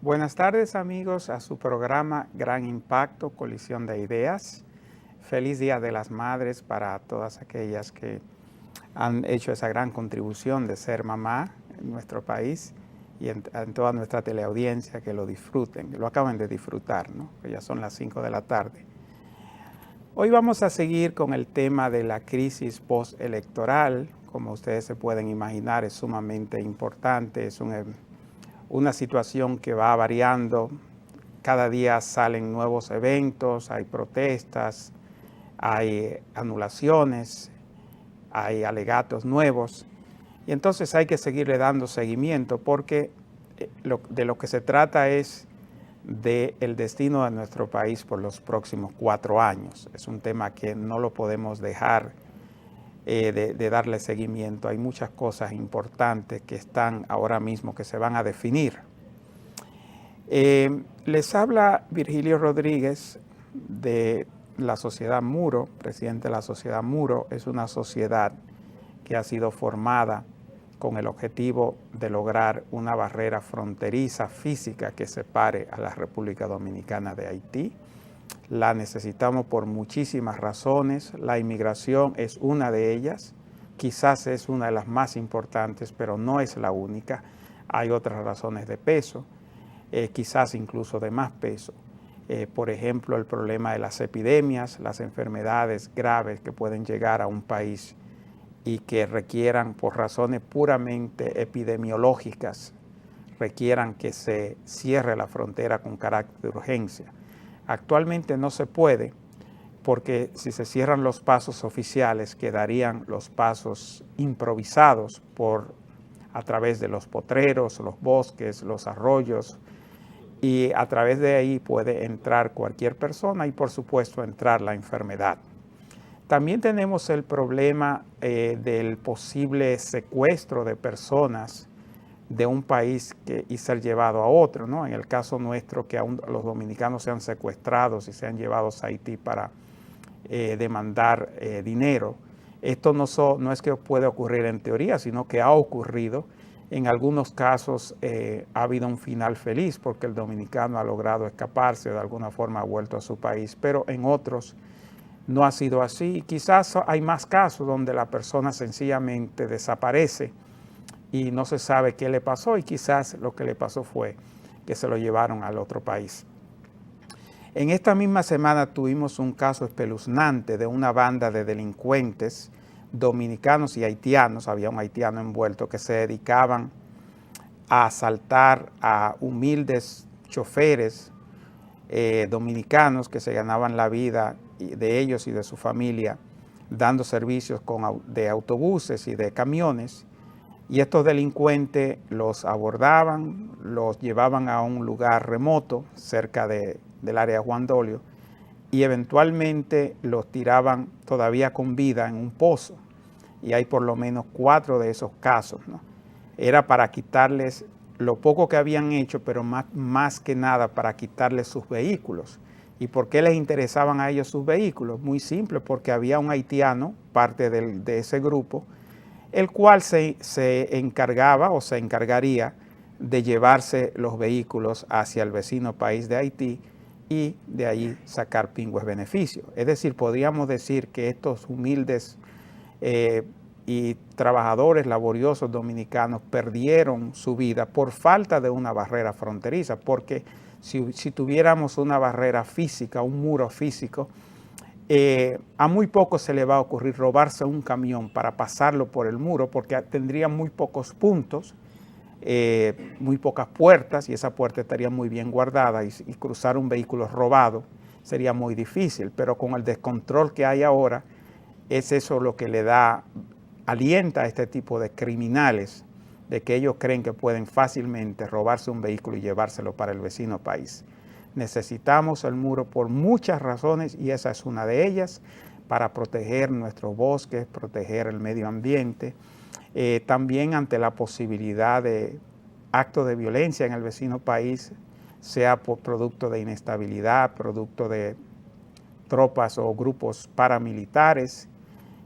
Buenas tardes amigos a su programa Gran Impacto, Colisión de Ideas. Feliz Día de las Madres para todas aquellas que han hecho esa gran contribución de ser mamá en nuestro país y en toda nuestra teleaudiencia, que lo disfruten, que lo acaben de disfrutar, ¿no? Que ya son las 5 de la tarde. Hoy vamos a seguir con el tema de la crisis postelectoral. Como ustedes se pueden imaginar, es sumamente importante, es una situación que va variando. Cada día salen nuevos eventos, hay protestas, hay anulaciones, hay alegatos nuevos. Y entonces hay que seguirle dando seguimiento porque de lo que se trata es del destino de nuestro país por los próximos 4 años. Es un tema que no lo podemos dejar de darle seguimiento. Hay muchas cosas importantes que están ahora mismo que se van a definir. Les habla Virgilio Rodríguez de la Sociedad Muro, presidente de la Sociedad Muro. Es una sociedad que ha sido formada con el objetivo de lograr una barrera fronteriza física que separe a la República Dominicana de Haití. La necesitamos por muchísimas razones. La inmigración es una de ellas, quizás es una de las más importantes, pero no es la única. Hay otras razones de peso, quizás incluso de más peso. Por ejemplo, el problema de las epidemias, las enfermedades graves que pueden llegar a un país y que requieran, por razones puramente epidemiológicas, requieran que se cierre la frontera con carácter de urgencia. Actualmente no se puede, porque si se cierran los pasos oficiales, quedarían los pasos improvisados a través de los potreros, los bosques, los arroyos, y a través de ahí puede entrar cualquier persona y por supuesto entrar la enfermedad. También tenemos el problema del posible secuestro de personas de un país y ser llevado a otro, ¿no? En el caso nuestro, que aún los dominicanos sean secuestrados y sean llevados a Haití para demandar dinero. Esto no es que puede ocurrir en teoría, sino que ha ocurrido. En algunos casos ha habido un final feliz porque el dominicano ha logrado escaparse, de alguna forma ha vuelto a su país, pero en otros no ha sido así. Quizás hay más casos donde la persona sencillamente desaparece y no se sabe qué le pasó, y quizás lo que le pasó fue que se lo llevaron al otro país. En esta misma semana tuvimos un caso espeluznante de una banda de delincuentes dominicanos y haitianos, había un haitiano envuelto, que se dedicaban a asaltar a humildes choferes dominicanos que se ganaban la vida de ellos y de su familia dando servicios de autobuses y de camiones. Y estos delincuentes los abordaban, los llevaban a un lugar remoto cerca del área de Juan Dolio y eventualmente los tiraban todavía con vida en un pozo. Y hay por lo menos 4 de esos casos, ¿no? Era para quitarles lo poco que habían hecho, pero más que nada para quitarles sus vehículos. ¿Y por qué les interesaban a ellos sus vehículos? Muy simple, porque había un haitiano, parte de ese grupo, el cual se encargaba o se encargaría de llevarse los vehículos hacia el vecino país de Haití y de ahí sacar pingües beneficios. Es decir, podríamos decir que estos humildes y trabajadores laboriosos dominicanos perdieron su vida por falta de una barrera fronteriza, porque si tuviéramos una barrera física, un muro físico, a muy poco se le va a ocurrir robarse un camión para pasarlo por el muro, porque tendría muy pocos puntos, muy pocas puertas, y esa puerta estaría muy bien guardada, y cruzar un vehículo robado sería muy difícil. Pero con el descontrol que hay ahora, es eso lo que alienta a este tipo de criminales, de que ellos creen que pueden fácilmente robarse un vehículo y llevárselo para el vecino país. Necesitamos el muro por muchas razones, y esa es una de ellas, para proteger nuestros bosques, proteger el medio ambiente, también ante la posibilidad de actos de violencia en el vecino país, sea por producto de inestabilidad, producto de tropas o grupos paramilitares,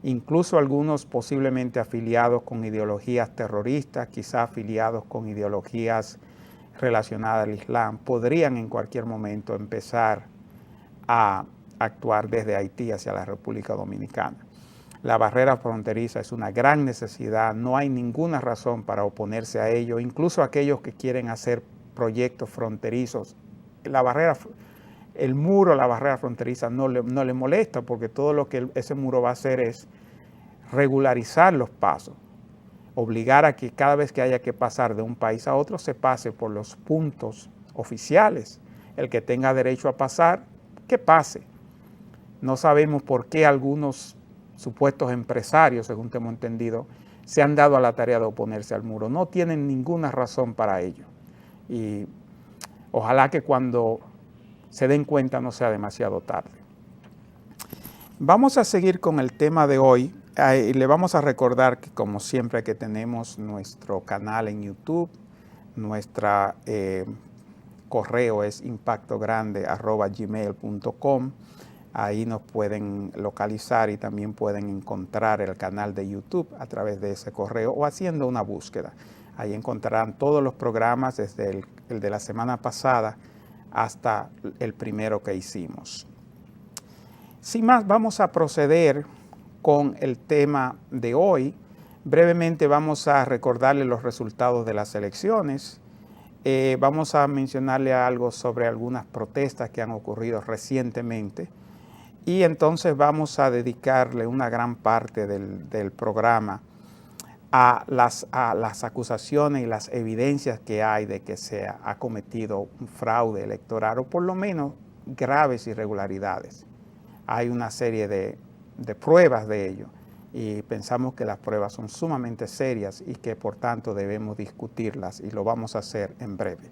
incluso algunos posiblemente afiliados con ideologías terroristas, quizá afiliados con ideologías relacionadas al Islam podrían en cualquier momento empezar a actuar desde Haití hacia la República Dominicana. La barrera fronteriza es una gran necesidad, no hay ninguna razón para oponerse a ello, incluso aquellos que quieren hacer proyectos fronterizos. El muro, la barrera fronteriza no le molesta, porque todo lo que ese muro va a hacer es regularizar los pasos, obligar a que cada vez que haya que pasar de un país a otro se pase por los puntos oficiales. El que tenga derecho a pasar, que pase. No sabemos por qué algunos supuestos empresarios, según tengo entendido, se han dado a la tarea de oponerse al muro. No tienen ninguna razón para ello. Y ojalá que cuando se den cuenta no sea demasiado tarde. Vamos a seguir con el tema de hoy. Y le vamos a recordar que, como siempre, que tenemos nuestro canal en YouTube, nuestro correo es impactogrande@gmail.com. Ahí nos pueden localizar y también pueden encontrar el canal de YouTube a través de ese correo o haciendo una búsqueda. Ahí encontrarán todos los programas desde el de la semana pasada hasta el primero que hicimos. Sin más, vamos a proceder con el tema de hoy. Brevemente vamos a recordarle los resultados de las elecciones. Vamos a mencionarle algo sobre algunas protestas que han ocurrido recientemente. Y entonces vamos a dedicarle una gran parte del programa a las acusaciones y las evidencias que hay de que se ha cometido un fraude electoral o por lo menos graves irregularidades. Hay una serie de pruebas de ello y pensamos que las pruebas son sumamente serias y que por tanto debemos discutirlas y lo vamos a hacer en breve.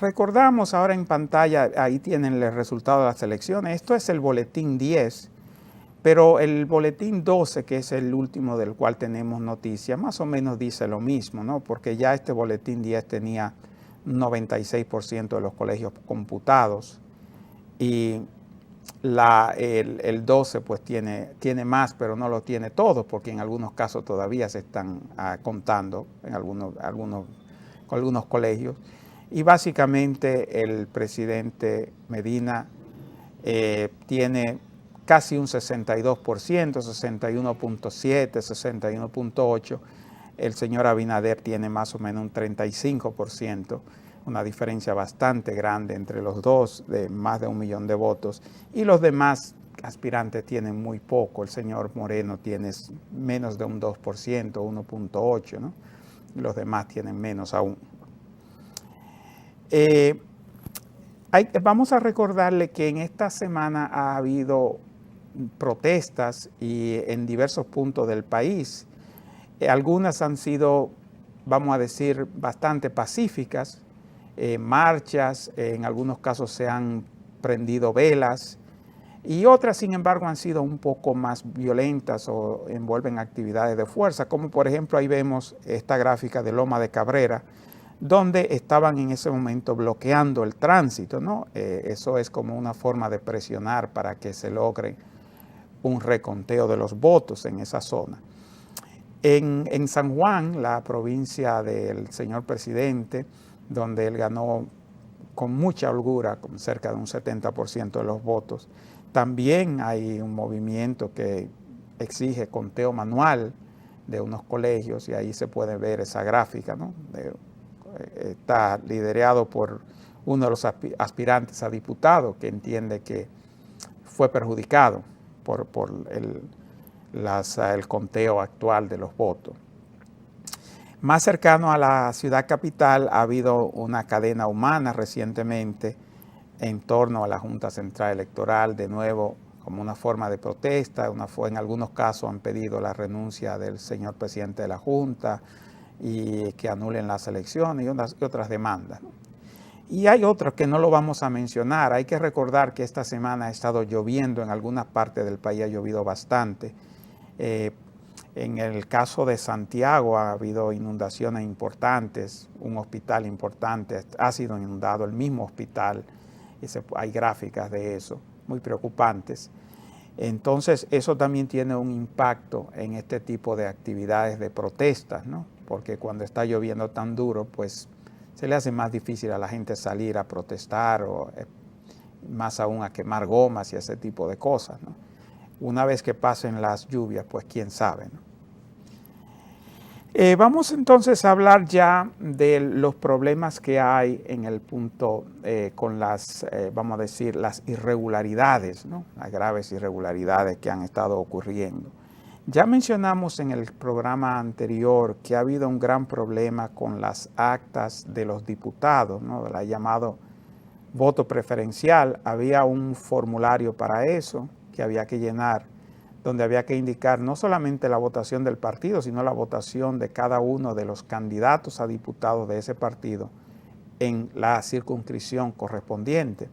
Recordamos ahora en pantalla, ahí tienen el resultado de las elecciones. Esto es el boletín 10, pero el boletín 12, que es el último del cual tenemos noticia, más o menos dice lo mismo, ¿no? Porque ya este boletín 10 tenía 96% de los colegios computados y el 12 pues tiene más, pero no lo tiene todo, porque en algunos casos todavía se están contando en algunos colegios. Y básicamente el presidente Medina tiene casi un 62%, 61.7, 61.8. El señor Abinader tiene más o menos un 35%, una diferencia bastante grande entre los dos, de más de 1 millón de votos. Y los demás aspirantes tienen muy poco. El señor Moreno tiene menos de un 2%, 1.8%, ¿no? Y los demás tienen menos aún. Vamos a recordarle que en esta semana ha habido protestas y en diversos puntos del país. Algunas han sido, vamos a decir, bastante pacíficas, marchas, en algunos casos se han prendido velas y otras, sin embargo, han sido un poco más violentas o envuelven actividades de fuerza, como por ejemplo ahí vemos esta gráfica de Loma de Cabrera, donde estaban en ese momento bloqueando el tránsito, ¿no? Eso es como una forma de presionar para que se logre un reconteo de los votos en esa zona. En San Juan, la provincia del señor presidente, donde él ganó con mucha holgura, con cerca de un 70% de los votos, también hay un movimiento que exige conteo manual de unos colegios y ahí se puede ver esa gráfica, ¿no? Está liderado por uno de los aspirantes a diputado que entiende que fue perjudicado por el conteo actual de los votos. Más cercano a la ciudad capital ha habido una cadena humana recientemente en torno a la Junta Central Electoral, de nuevo como una forma de protesta. En algunos casos han pedido la renuncia del señor presidente de la Junta y que anulen las elecciones y otras demandas. Y hay otros que no lo vamos a mencionar. Hay que recordar que esta semana ha estado lloviendo en algunas partes del país, ha llovido bastante. En el caso de Santiago ha habido inundaciones importantes, un hospital importante ha sido inundado, el mismo hospital, hay gráficas de eso, muy preocupantes. Entonces eso también tiene un impacto en este tipo de actividades de protestas, ¿no? porque cuando está lloviendo tan duro, pues se le hace más difícil a la gente salir a protestar o más aún a quemar gomas y ese tipo de cosas, ¿no? Una vez que pasen las lluvias, pues quién sabe, ¿no? Vamos entonces a hablar ya de los problemas que hay en el punto con las, vamos a decir, las irregularidades, ¿no? Las graves irregularidades que han estado ocurriendo. Ya mencionamos en el programa anterior que ha habido un gran problema con las actas de los diputados, ¿no? La llamado voto preferencial. Había un formulario para eso que había que llenar, donde había que indicar no solamente la votación del partido, sino la votación de cada uno de los candidatos a diputados de ese partido en la circunscripción correspondiente.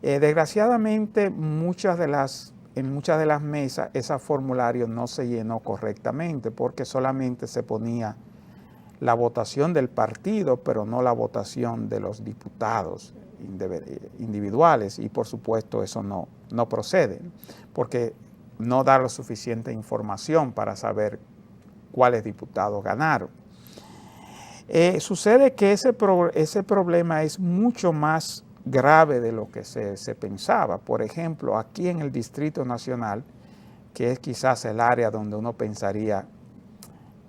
Desgraciadamente, en muchas de las mesas ese formulario no se llenó correctamente porque solamente se ponía la votación del partido, pero no la votación de los diputados individuales, y por supuesto eso no procede, porque no da la suficiente información para saber cuáles diputados ganaron. Sucede que ese problema es mucho más grave de lo que se pensaba. Por ejemplo, aquí en el Distrito Nacional, que es quizás el área donde uno pensaría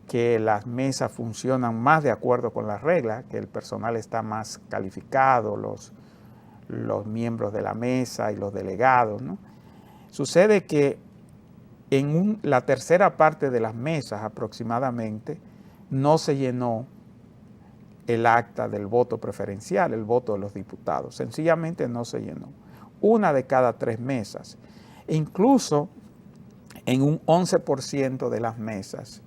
que las mesas funcionan más de acuerdo con las reglas, que el personal está más calificado, los miembros de la mesa y los delegados, ¿no? Sucede que en la tercera parte de las mesas aproximadamente no se llenó el acta del voto preferencial, el voto de los diputados. Sencillamente no se llenó. Una de cada 3 mesas. E incluso en un 11% de las mesas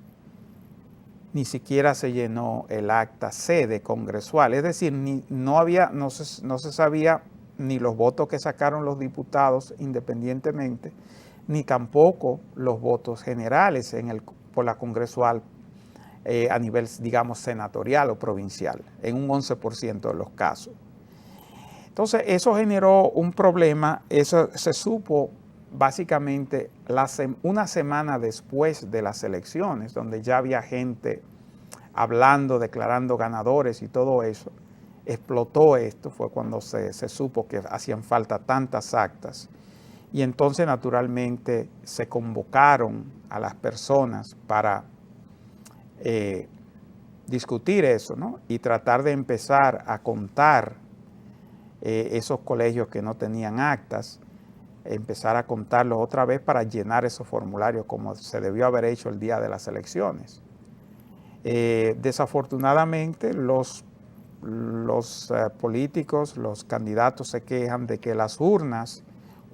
ni siquiera se llenó el acta sede congresual. Es decir, no se sabía ni los votos que sacaron los diputados independientemente, ni tampoco los votos generales por la congresual a nivel, digamos, senatorial o provincial, en un 11% de los casos. Entonces, eso generó un problema. Eso se supo básicamente una semana después de las elecciones, donde ya había gente hablando, declarando ganadores y todo eso. Explotó esto, fue cuando se supo que hacían falta tantas actas. Y entonces, naturalmente, se convocaron a las personas para discutir eso, ¿no? Y tratar de empezar a contar esos colegios que no tenían actas, empezar a contarlos otra vez para llenar esos formularios como se debió haber hecho el día de las elecciones. Desafortunadamente, los políticos, los candidatos se quejan de que las urnas,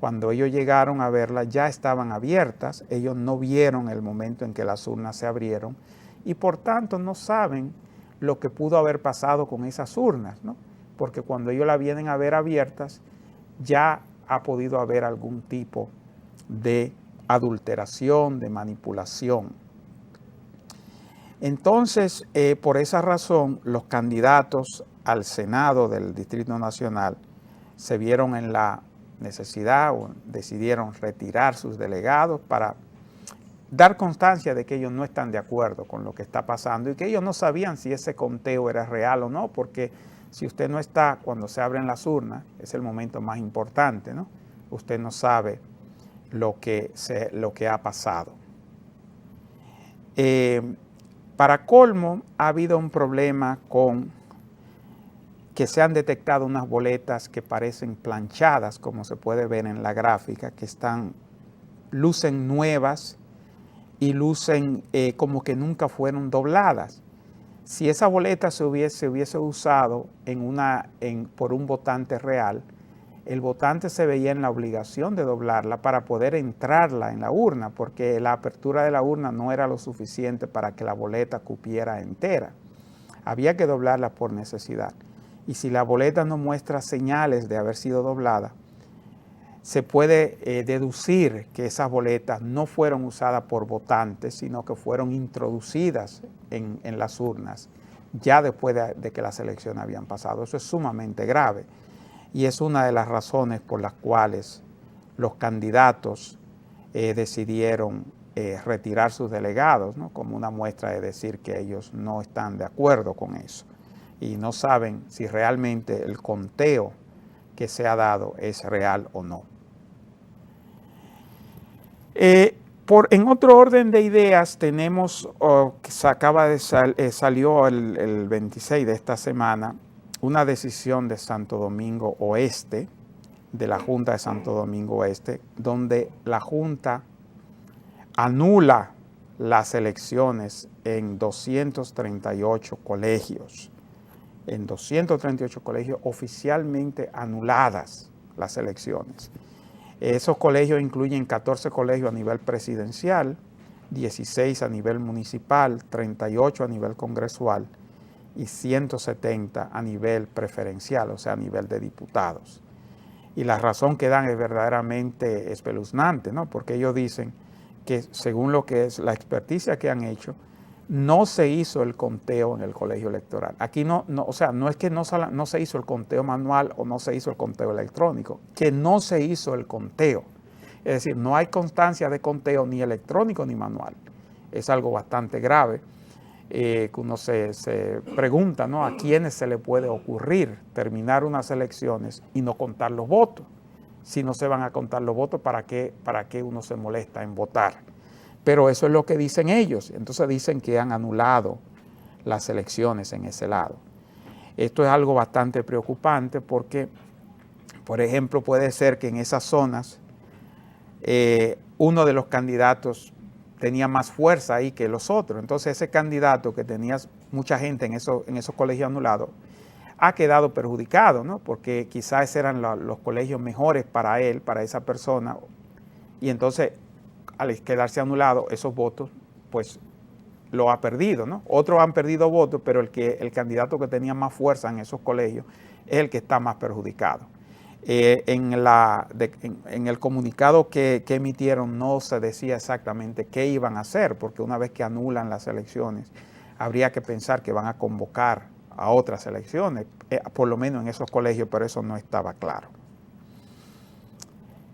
cuando ellos llegaron a verlas, ya estaban abiertas. Ellos no vieron el momento en que las urnas se abrieron y por tanto no saben lo que pudo haber pasado con esas urnas, ¿no? Porque cuando ellos las vienen a ver abiertas, ya ha podido haber algún tipo de adulteración, de manipulación. Entonces, por esa razón, los candidatos al Senado del Distrito Nacional se vieron en la necesidad o decidieron retirar sus delegados para dar constancia de que ellos no están de acuerdo con lo que está pasando y que ellos no sabían si ese conteo era real o no, porque si usted no está cuando se abren las urnas, es el momento más importante, ¿no? Usted no sabe lo que ha pasado. Para colmo, ha habido un problema con que se han detectado unas boletas que parecen planchadas, como se puede ver en la gráfica, que lucen nuevas y lucen como que nunca fueron dobladas. Si esa boleta se hubiese usado por un votante real, el votante se veía en la obligación de doblarla para poder entrarla en la urna, porque la apertura de la urna no era lo suficiente para que la boleta cupiera entera. Había que doblarla por necesidad. Y si la boleta no muestra señales de haber sido doblada, se puede deducir que esas boletas no fueron usadas por votantes, sino que fueron introducidas en las urnas ya después de que las elecciones habían pasado. Eso es sumamente grave y es una de las razones por las cuales los candidatos decidieron retirar sus delegados, ¿no? Como una muestra de decir que ellos no están de acuerdo con eso y no saben si realmente el conteo que se ha dado es real o no. En otro orden de ideas tenemos, que salió el 26 de esta semana, una decisión de Santo Domingo Oeste, de la Junta de Santo Domingo Oeste, donde la Junta anula las elecciones en 238 colegios. En 238 colegios oficialmente anuladas las elecciones. Esos colegios incluyen 14 colegios a nivel presidencial, 16 a nivel municipal, 38 a nivel congresual y 170 a nivel preferencial, o sea, a nivel de diputados. Y la razón que dan es verdaderamente espeluznante, ¿no? Porque ellos dicen que según lo que es la experticia que han hecho, no se hizo el conteo en el colegio electoral. Aquí o sea, no es que no se hizo el conteo manual o no se hizo el conteo electrónico, que no se hizo el conteo. Es decir, no hay constancia de conteo ni electrónico ni manual. Es algo bastante grave, que uno se pregunta, ¿no? ¿A quiénes se le puede ocurrir terminar unas elecciones y no contar los votos? Si no se van a contar los votos, ¿para qué uno se molesta en votar? Pero eso es lo que dicen ellos. Entonces dicen que han anulado las elecciones en ese lado. Esto es algo bastante preocupante porque, por ejemplo, puede ser que en esas zonas uno de los candidatos tenía más fuerza ahí que los otros. Entonces ese candidato que tenía mucha gente en esos colegios anulados ha quedado perjudicado, ¿no? Porque quizás eran los colegios mejores para él, para esa persona, y entonces al quedarse anulado esos votos, pues lo ha perdido, ¿no? Otros han perdido votos, pero el candidato que tenía más fuerza en esos colegios es el que está más perjudicado. En el comunicado que emitieron no se decía exactamente qué iban a hacer, porque una vez que anulan las elecciones, habría que pensar que van a convocar a otras elecciones, por lo menos en esos colegios, pero eso no estaba claro.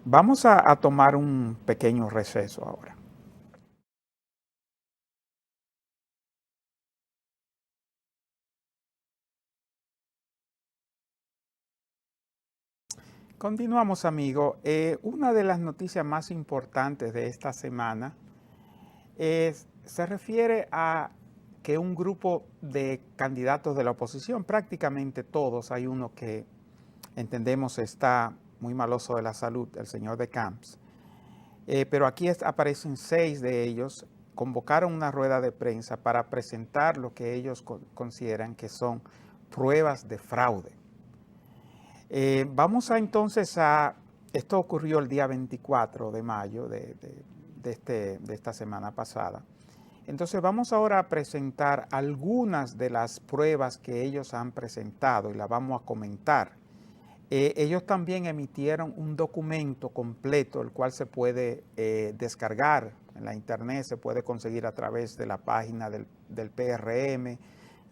Vamos a tomar un pequeño receso ahora. Continuamos, amigo. Una de las noticias más importantes de esta semana se refiere a que un grupo de candidatos de la oposición, prácticamente todos, hay uno que entendemos está muy maloso de la salud, el señor de Camps, pero aquí aparecen 6 de ellos, convocaron una rueda de prensa para presentar lo que ellos consideran que son pruebas de fraude. Vamos entonces esto ocurrió el día 24 de mayo de esta semana pasada. Entonces vamos ahora a presentar algunas de las pruebas que ellos han presentado y las vamos a comentar. Ellos también emitieron un documento completo, el cual se puede descargar en la internet, se puede conseguir a través de la página del PRM,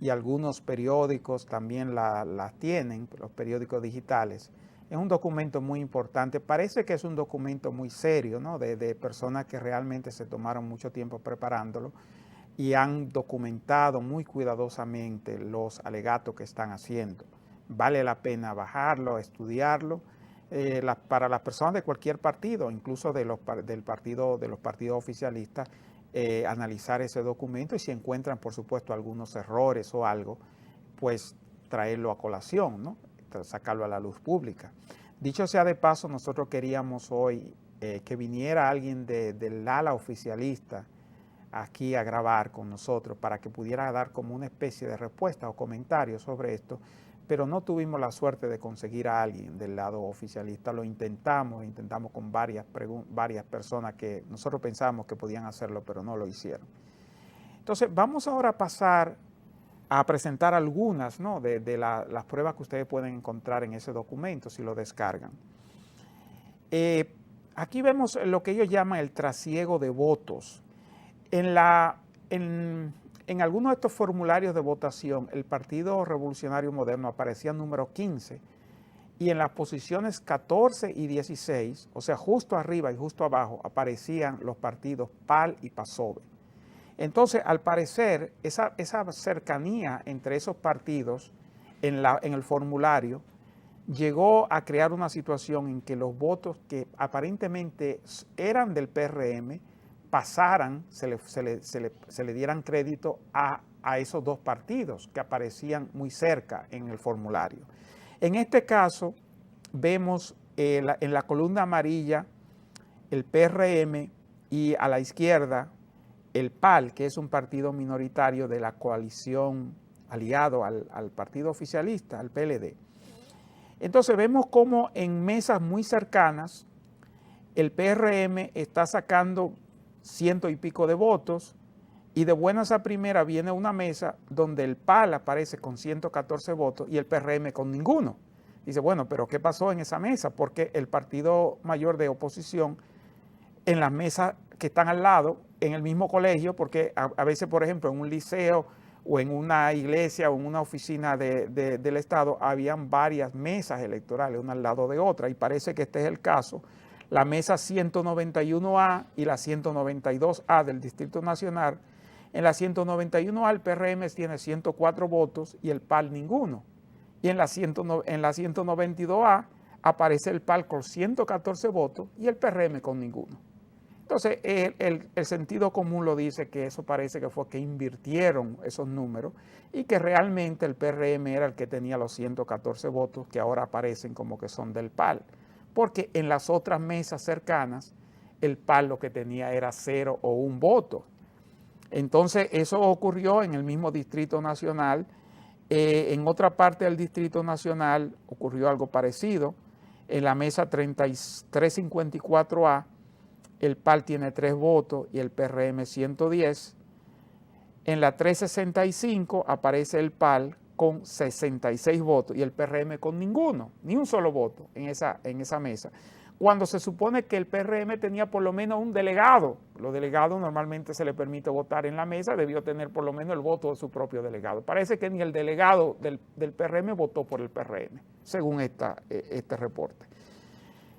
y algunos periódicos también las tienen, los periódicos digitales. Es un documento muy importante, parece que es un documento muy serio, ¿no? de personas que realmente se tomaron mucho tiempo preparándolo y han documentado muy cuidadosamente los alegatos que están haciendo. Vale la pena bajarlo, estudiarlo, para las personas de cualquier partido, incluso de los partidos oficialistas, analizar ese documento y si encuentran, por supuesto, algunos errores o algo, pues traerlo a colación, ¿no? Sacarlo a la luz pública. Dicho sea de paso, nosotros queríamos hoy que viniera alguien del ala oficialista aquí a grabar con nosotros para que pudiera dar como una especie de respuesta o comentario sobre esto, pero no tuvimos la suerte de conseguir a alguien del lado oficialista. Lo intentamos con varias personas que nosotros pensábamos que podían hacerlo, pero no lo hicieron. Entonces, vamos ahora a pasar a presentar algunas, ¿no? de las pruebas que ustedes pueden encontrar en ese documento si lo descargan. Aquí vemos lo que ellos llaman el trasiego de votos. En algunos de estos formularios de votación, el Partido Revolucionario Moderno aparecía número 15 y en las posiciones 14 y 16, o sea, justo arriba y justo abajo, aparecían los partidos PAL y PASOBE. Entonces, al parecer, esa cercanía entre esos partidos en el formulario llegó a crear una situación en que los votos que aparentemente eran del PRM pasaran, se le dieran crédito a esos dos partidos que aparecían muy cerca en el formulario. En este caso, vemos en la columna amarilla el PRM y a la izquierda el PAL, que es un partido minoritario de la coalición aliado al partido oficialista, al PLD. Entonces vemos cómo en mesas muy cercanas el PRM está sacando 100 y pico de votos y de buenas a primera viene una mesa donde el PAL aparece con 114 votos y el PRM con ninguno. Dice, bueno, pero ¿qué pasó en esa mesa? Porque el partido mayor de oposición en las mesas que están al lado, en el mismo colegio, porque a veces, por ejemplo, en un liceo o en una iglesia o en una oficina del Estado, habían varias mesas electorales, una al lado de otra, y parece que este es el caso. La mesa 191A y la 192A del Distrito Nacional. En la 191A el PRM tiene 104 votos y el PAL ninguno. Y en la 192A aparece el PAL con 114 votos y el PRM con ninguno. Entonces, el sentido común lo dice que eso parece que fue que invirtieron esos números y que realmente el PRM era el que tenía los 114 votos que ahora aparecen como que son del PAL. Porque en las otras mesas cercanas, el PAL lo que tenía era 0 o 1 voto. Entonces, eso ocurrió en el mismo Distrito Nacional. En otra parte del Distrito Nacional ocurrió algo parecido. En la mesa 354A, el PAL tiene 3 votos y el PRM 110. En la 365 aparece el PAL con 66 votos y el PRM con ninguno, ni un solo voto en esa mesa. Cuando se supone que el PRM tenía por lo menos un delegado. Los delegados normalmente se les permite votar en la mesa, debió tener por lo menos el voto de su propio delegado. Parece que ni el delegado del PRM votó por el PRM, según este reporte.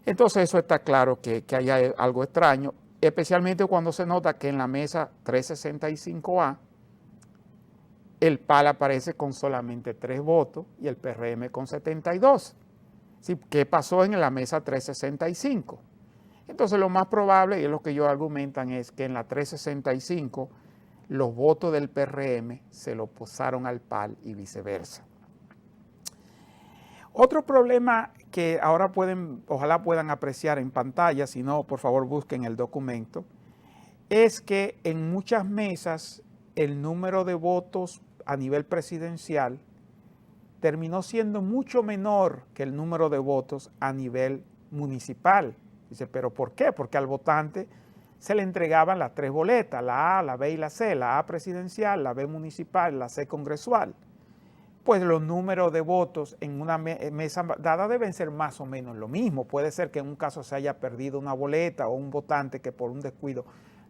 Entonces eso está claro que hay algo extraño, especialmente cuando se nota que en la mesa 365A el PAL aparece con solamente 3 votos y el PRM con 72. ¿Sí? ¿Qué pasó en la mesa 365? Entonces lo más probable, y es lo que ellos argumentan, es que en la 365 los votos del PRM se lo pasaron al PAL y viceversa. Otro problema que ahora ojalá puedan apreciar en pantalla, si no, por favor busquen el documento, es que en muchas mesas el número de votos a nivel presidencial terminó siendo mucho menor que el número de votos a nivel municipal. Dice, ¿pero por qué? Porque al votante se le entregaban las 3 boletas, la A, la B y la C, la A presidencial, la B municipal, la C congresual. Pues los números de votos en una mesa dada deben ser más o menos lo mismo. Puede ser que en un caso se haya perdido una boleta o un votante que por un descuido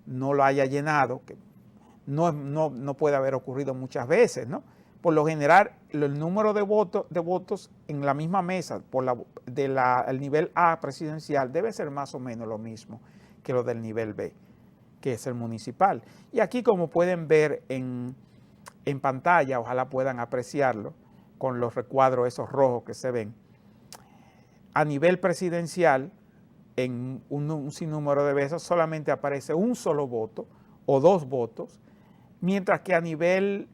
no lo haya llenado, que no puede haber ocurrido muchas veces, ¿no? Por lo general, el número de votos en la misma mesa el nivel A presidencial debe ser más o menos lo mismo que lo del nivel B, que es el municipal. Y aquí, como pueden ver en pantalla, ojalá puedan apreciarlo con los recuadros esos rojos que se ven, a nivel presidencial, en un sinnúmero de veces solamente aparece un solo voto o 2 votos, mientras que a nivel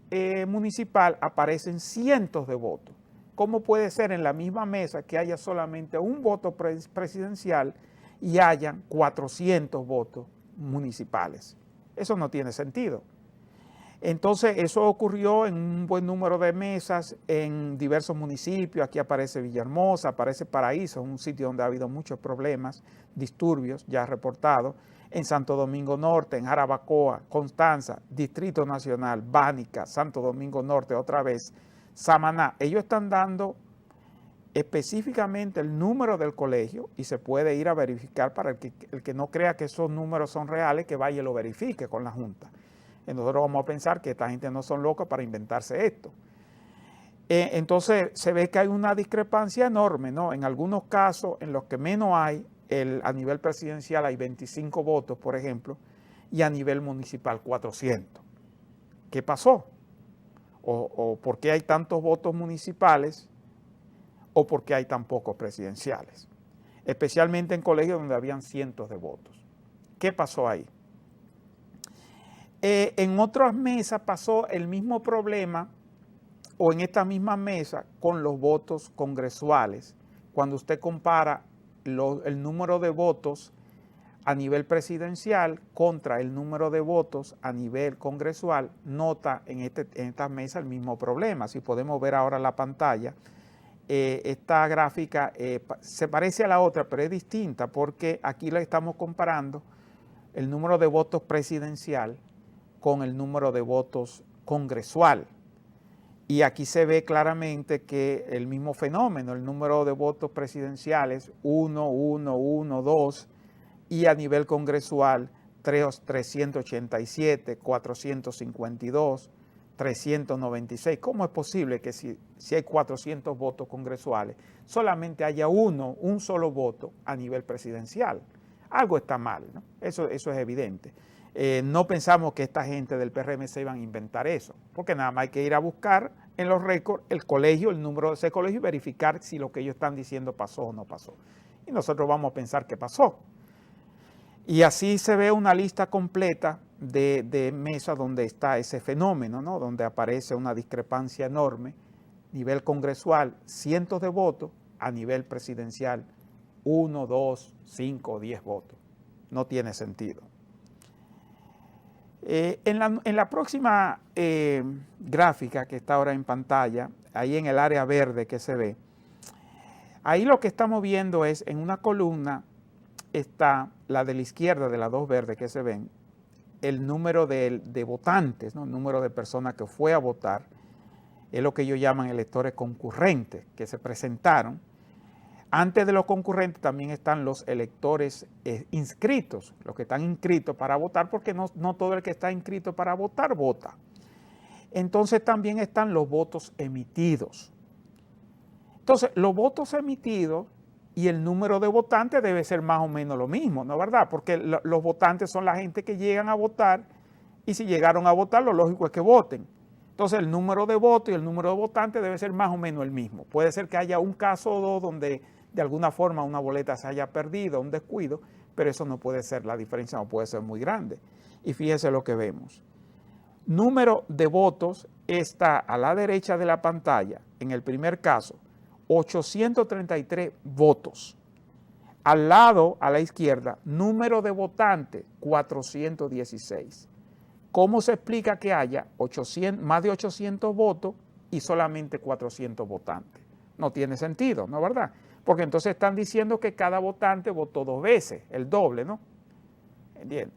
municipal aparecen cientos de votos. ¿Cómo puede ser en la misma mesa que haya solamente un voto presidencial y hayan 400 votos municipales? Eso no tiene sentido. Entonces, eso ocurrió en un buen número de mesas en diversos municipios. Aquí aparece Villahermosa, aparece Paraíso, un sitio donde ha habido muchos problemas, disturbios ya reportados. En Santo Domingo Norte, en Jarabacoa, Constanza, Distrito Nacional, Bánica, Santo Domingo Norte, otra vez, Samaná. Ellos están dando específicamente el número del colegio y se puede ir a verificar para el que no crea que esos números son reales, que vaya y lo verifique con la Junta. Nosotros vamos a pensar que esta gente no son locos para inventarse esto. Entonces se ve que hay una discrepancia enorme, ¿no? En algunos casos, en los que menos hay, a nivel presidencial hay 25 votos, por ejemplo, y a nivel municipal 400. ¿Qué pasó? O por qué hay tantos votos municipales o por qué hay tan pocos presidenciales, especialmente en colegios donde habían cientos de votos. ¿Qué pasó ahí? En otras mesas pasó el mismo problema, o en esta misma mesa, con los votos congresuales. Cuando usted compara el número de votos a nivel presidencial contra el número de votos a nivel congresual, nota en esta mesa el mismo problema. Si podemos ver ahora la pantalla, esta gráfica se parece a la otra, pero es distinta porque aquí le estamos comparando el número de votos presidencial con el número de votos congresual. Y aquí se ve claramente que el mismo fenómeno, el número de votos presidenciales, 1, 1, 1, 2, y a nivel congresual, 387, 452, 396. ¿Cómo es posible que si hay 400 votos congresuales, solamente haya un solo voto a nivel presidencial? Algo está mal, ¿no? Eso es evidente. No pensamos que esta gente del PRM se iban a inventar eso, porque nada más hay que ir a buscar en los récords el colegio, el número de ese colegio y verificar si lo que ellos están diciendo pasó o no pasó. Y nosotros vamos a pensar que pasó. Y así se ve una lista completa de mesas donde está ese fenómeno, ¿no? Donde aparece una discrepancia enorme, nivel congresual, cientos de votos, a nivel presidencial, 1, 2, 5, 10 votos. No tiene sentido. En la próxima gráfica que está ahora en pantalla, ahí en el área verde que se ve, ahí lo que estamos viendo es en una columna está la de la izquierda de las dos verdes que se ven, el número de votantes, ¿no? El número de personas que fue a votar, es lo que ellos llaman electores concurrentes, que se presentaron. Antes de los concurrentes también están los electores inscritos, los que están inscritos para votar, porque no todo el que está inscrito para votar, vota. Entonces también están los votos emitidos. Entonces, los votos emitidos y el número de votantes debe ser más o menos lo mismo, ¿no es verdad? Porque los votantes son la gente que llegan a votar y si llegaron a votar, lo lógico es que voten. Entonces, el número de votos y el número de votantes debe ser más o menos el mismo. Puede ser que haya un caso o dos donde de alguna forma una boleta se haya perdido, un descuido, pero eso no puede ser, la diferencia no puede ser muy grande. Y fíjese lo que vemos. Número de votos está a la derecha de la pantalla, en el primer caso, 833 votos. Al lado, a la izquierda, número de votantes, 416. ¿Cómo se explica que haya más de 800 votos y solamente 400 votantes? No tiene sentido, ¿no es verdad? Porque entonces están diciendo que cada votante votó 2 veces, el doble, ¿no? ¿Entiendes?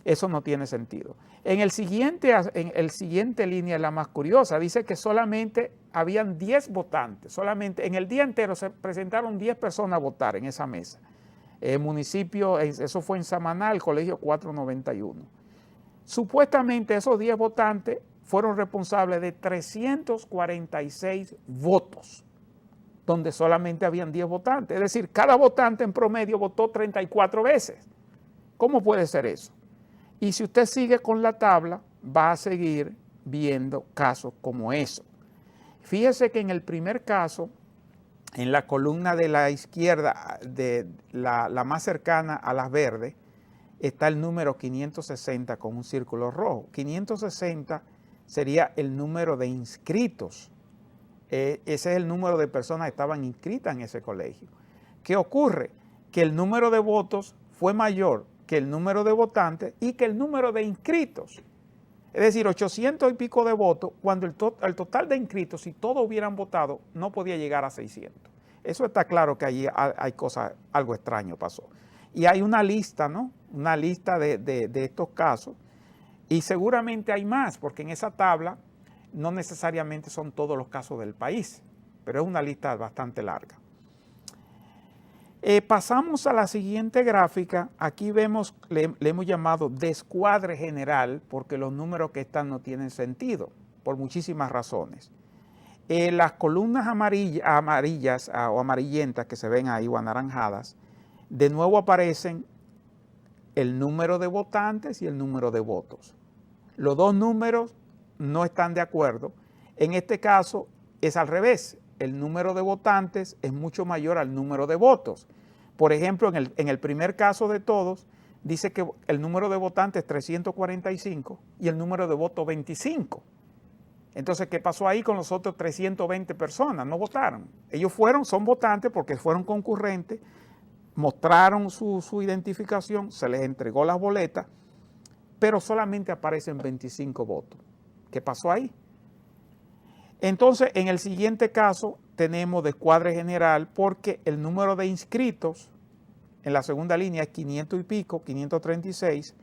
Eso no tiene sentido. En el siguiente línea, la más curiosa, dice que solamente habían 10 votantes, solamente en el día entero se presentaron 10 personas a votar en esa mesa. El municipio, eso fue en Samaná, el colegio 491. Supuestamente esos 10 votantes fueron responsables de 346 votos, donde solamente habían 10 votantes. Es decir, cada votante en promedio votó 34 veces. ¿Cómo puede ser eso? Y si usted sigue con la tabla, va a seguir viendo casos como eso. Fíjese que en el primer caso, en la columna de la izquierda, de la más cercana a las verdes, está el número 560 con un círculo rojo. 560 sería el número de inscritos. Ese es el número de personas que estaban inscritas en ese colegio. ¿Qué ocurre? Que el número de votos fue mayor que el número de votantes y que el número de inscritos. Es decir, 800 y pico de votos, cuando el total de inscritos, si todos hubieran votado, no podía llegar a 600. Eso está claro que allí hay cosas, algo extraño pasó. Y hay una lista, ¿no? Una lista de estos casos. Y seguramente hay más, porque en esa tabla no necesariamente son todos los casos del país, pero es una lista bastante larga. Pasamos a la siguiente gráfica. Aquí vemos, le hemos llamado descuadre general, porque los números que están no tienen sentido, por muchísimas razones. Las columnas amarillas o amarillentas que se ven ahí o anaranjadas, de nuevo aparecen el número de votantes y el número de votos. Los dos números no están de acuerdo. En este caso es al revés. El número de votantes es mucho mayor al número de votos. Por ejemplo, en el primer caso de todos, dice que el número de votantes es 345 y el número de votos 25. Entonces, ¿qué pasó ahí con los otros 320 personas? No votaron. Ellos son votantes porque fueron concurrentes, mostraron su identificación, se les entregó las boletas, pero solamente aparecen 25 votos. ¿Qué pasó ahí? Entonces, en el siguiente caso, tenemos descuadre general porque el número de inscritos en la segunda línea es 500 y pico, 536.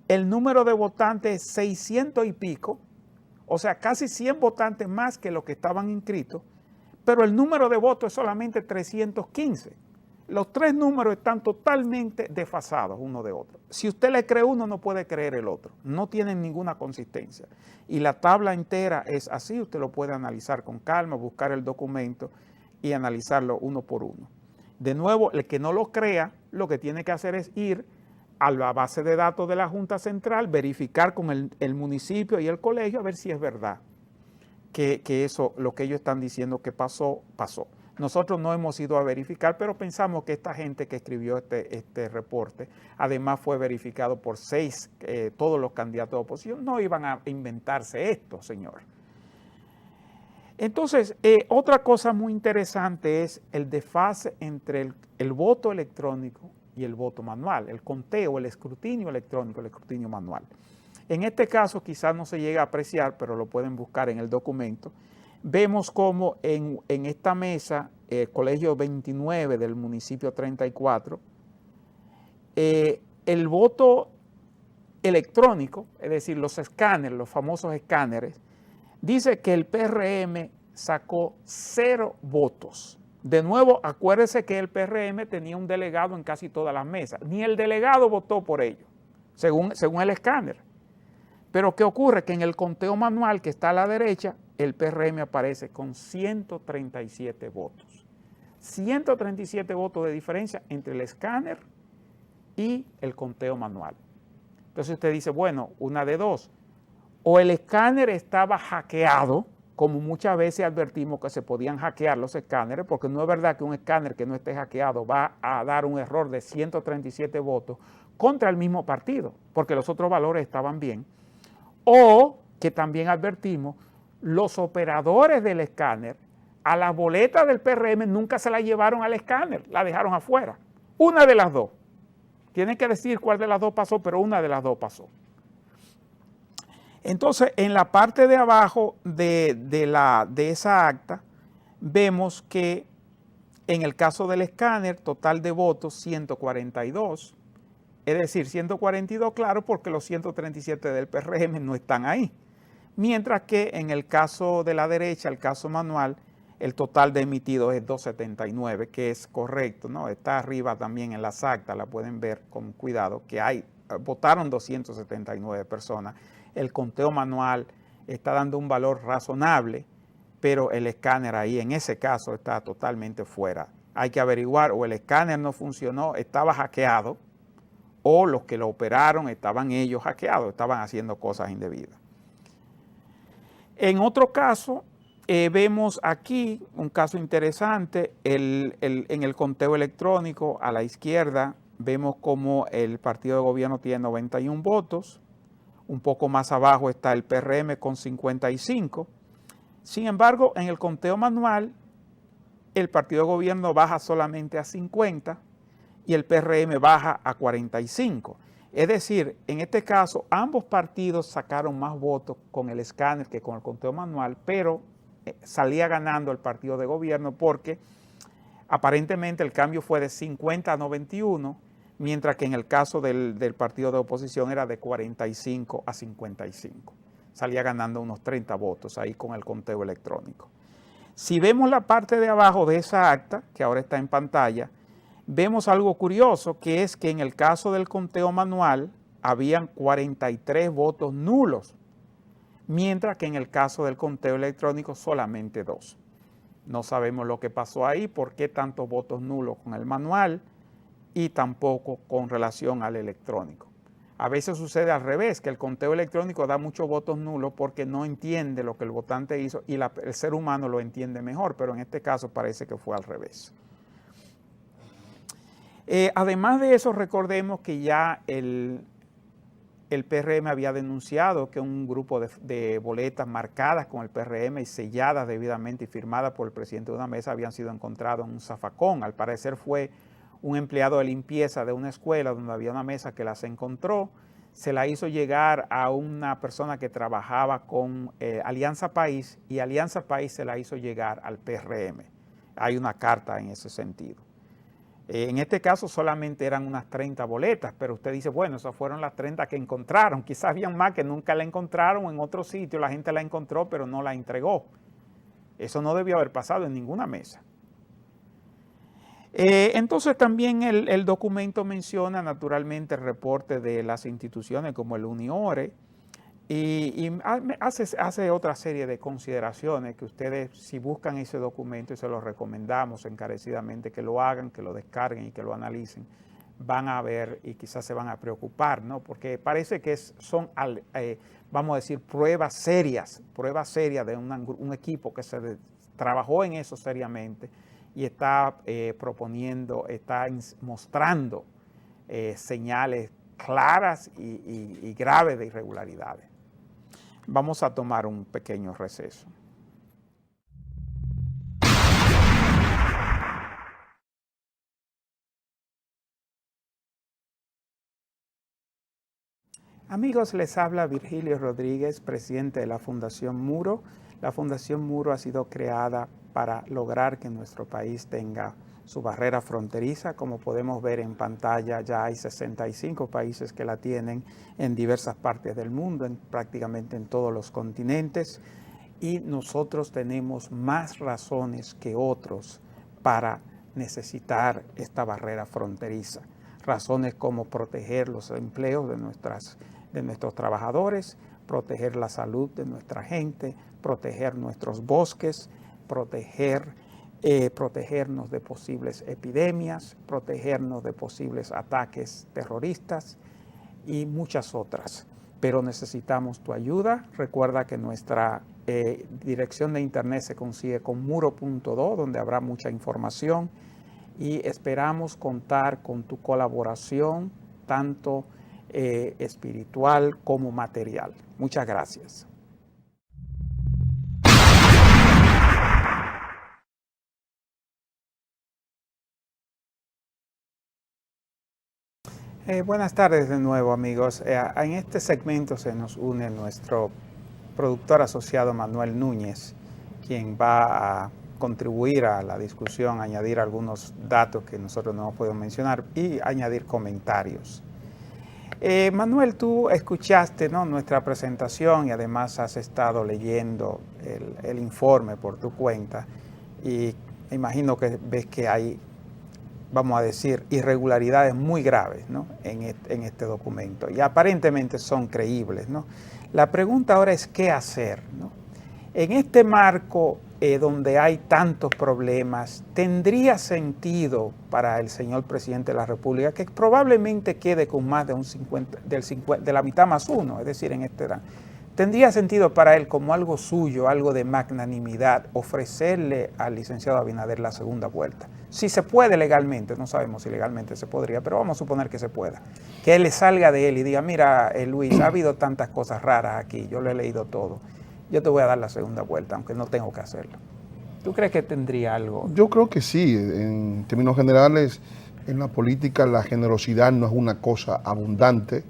El número de votantes es 600 y pico, o sea, casi 100 votantes más que los que estaban inscritos, pero el número de votos es solamente 315. Los tres números están totalmente desfasados uno de otro. Si usted le cree uno, no puede creer el otro. No tienen ninguna consistencia. Y la tabla entera es así, usted lo puede analizar con calma, buscar el documento y analizarlo uno por uno. De nuevo, el que no lo crea, lo que tiene que hacer es ir a la base de datos de la Junta Central, verificar con el municipio y el colegio a ver si es verdad que eso, lo que ellos están diciendo que pasó, pasó. Nosotros no hemos ido a verificar, pero pensamos que esta gente que escribió este reporte, además fue verificado por todos los candidatos de oposición, no iban a inventarse esto, señor. Entonces, otra cosa muy interesante es el desfase entre el voto electrónico y el voto manual, el conteo, el escrutinio electrónico, el escrutinio manual. En este caso quizás no se llega a apreciar, pero lo pueden buscar en el documento. Vemos como en esta mesa, Colegio 29 del municipio 34, el voto electrónico, es decir, los escáneres, los famosos escáneres, dice que el PRM sacó 0 votos. De nuevo, acuérdese que el PRM tenía un delegado en casi todas las mesas. Ni el delegado votó por ello, según el escáner. Pero ¿qué ocurre? Que en el conteo manual que está a la derecha, el PRM aparece con 137 votos. 137 votos de diferencia entre el escáner y el conteo manual. Entonces usted dice, bueno, una de dos. O el escáner estaba hackeado, como muchas veces advertimos que se podían hackear los escáneres, porque no es verdad que un escáner que no esté hackeado va a dar un error de 137 votos contra el mismo partido, porque los otros valores estaban bien. O que también advertimos, los operadores del escáner a las boletas del PRM nunca se la llevaron al escáner, la dejaron afuera. Una de las dos. Tienen que decir cuál de las dos pasó, pero una de las dos pasó. Entonces, en la parte de abajo de esa acta, vemos que en el caso del escáner, total de votos 142. Es decir, 142, claro, porque los 137 del PRM no están ahí. Mientras que en el caso de la derecha, el caso manual, el total de emitidos es 279, que es correcto, ¿no? Está arriba también en las actas, la pueden ver con cuidado, que votaron 279 personas. El conteo manual está dando un valor razonable, pero el escáner ahí, en ese caso, está totalmente fuera. Hay que averiguar, o el escáner no funcionó, estaba hackeado, o los que lo operaron estaban ellos hackeados, estaban haciendo cosas indebidas. En otro caso, vemos aquí un caso interesante, en el conteo electrónico a la izquierda, vemos como el partido de gobierno tiene 91 votos, un poco más abajo está el PRM con 55. Sin embargo, en el conteo manual, el partido de gobierno baja solamente a 50 y el PRM baja a 45. Es decir, en este caso, ambos partidos sacaron más votos con el escáner que con el conteo manual, pero salía ganando el partido de gobierno porque aparentemente el cambio fue de 50 a 91, mientras que en el caso del partido de oposición era de 45 a 55. Salía ganando unos 30 votos ahí con el conteo electrónico. Si vemos la parte de abajo de esa acta, que ahora está en pantalla, vemos algo curioso, que es que en el caso del conteo manual habían 43 votos nulos, mientras que en el caso del conteo electrónico solamente 2. No sabemos lo que pasó ahí, por qué tantos votos nulos con el manual y tampoco con relación al electrónico. A veces sucede al revés, que el conteo electrónico da muchos votos nulos porque no entiende lo que el votante hizo y el ser humano lo entiende mejor, pero en este caso parece que fue al revés. Además de eso, recordemos que ya el PRM había denunciado que un grupo de boletas marcadas con el PRM y selladas debidamente y firmadas por el presidente de una mesa habían sido encontradas en un zafacón. Al parecer fue un empleado de limpieza de una escuela donde había una mesa que las encontró, se la hizo llegar a una persona que trabajaba con Alianza País y Alianza País se la hizo llegar al PRM. Hay una carta en ese sentido. En este caso solamente eran unas 30 boletas, pero usted dice, bueno, esas fueron las 30 que encontraron. Quizás habían más que nunca la encontraron en otro sitio, la gente la encontró, pero no la entregó. Eso no debió haber pasado en ninguna mesa. Entonces también el documento menciona naturalmente el reporte de las instituciones como el Uniore y hace otra serie de consideraciones que ustedes, si buscan ese documento, y se los recomendamos encarecidamente que lo hagan, que lo descarguen y que lo analicen, van a ver y quizás se van a preocupar, ¿no? Porque parece que son, vamos a decir, pruebas serias de un equipo que se trabajó en eso seriamente y está proponiendo, está mostrando señales claras y graves de irregularidades. Vamos a tomar un pequeño receso. Amigos, les habla Virgilio Rodríguez, presidente de la Fundación Muro. La Fundación Muro ha sido creada para lograr que nuestro país tenga su barrera fronteriza. Como podemos ver en pantalla, ya hay 65 países que la tienen en diversas partes del mundo, prácticamente en todos los continentes. Y nosotros tenemos más razones que otros para necesitar esta barrera fronteriza. Razones como proteger los empleos de nuestros trabajadores, proteger la salud de nuestra gente, proteger nuestros bosques, protegernos de posibles epidemias, protegernos de posibles ataques terroristas y muchas otras. Pero necesitamos tu ayuda. Recuerda que nuestra dirección de internet se consigue con muro.do, donde habrá mucha información y esperamos contar con tu colaboración, tanto espiritual como material. Muchas gracias. Buenas tardes de nuevo, amigos. En este segmento se nos une nuestro productor asociado Manuel Núñez, quien va a contribuir a la discusión, añadir algunos datos que nosotros no hemos podido mencionar y añadir comentarios. Manuel, tú escuchaste, ¿no?, nuestra presentación y además has estado leyendo el informe por tu cuenta y imagino que ves que hay, vamos a decir, irregularidades muy graves, ¿no?, en este documento y aparentemente son creíbles, ¿no? La pregunta ahora es qué hacer, ¿no? En este marco donde hay tantos problemas, ¿tendría sentido para el señor presidente de la República que probablemente quede con más de un 50, de la mitad más uno, es decir, en este rango? ¿Tendría sentido para él como algo suyo, algo de magnanimidad, ofrecerle al licenciado Abinader la segunda vuelta? Si se puede legalmente, no sabemos si legalmente se podría, pero vamos a suponer que se pueda. Que él le salga de él y diga, mira, Luis, ha habido tantas cosas raras aquí, yo lo he leído todo. Yo te voy a dar la segunda vuelta, aunque no tengo que hacerlo. ¿Tú crees que tendría algo? Yo creo que sí. En términos generales, en la política la generosidad no es una cosa abundante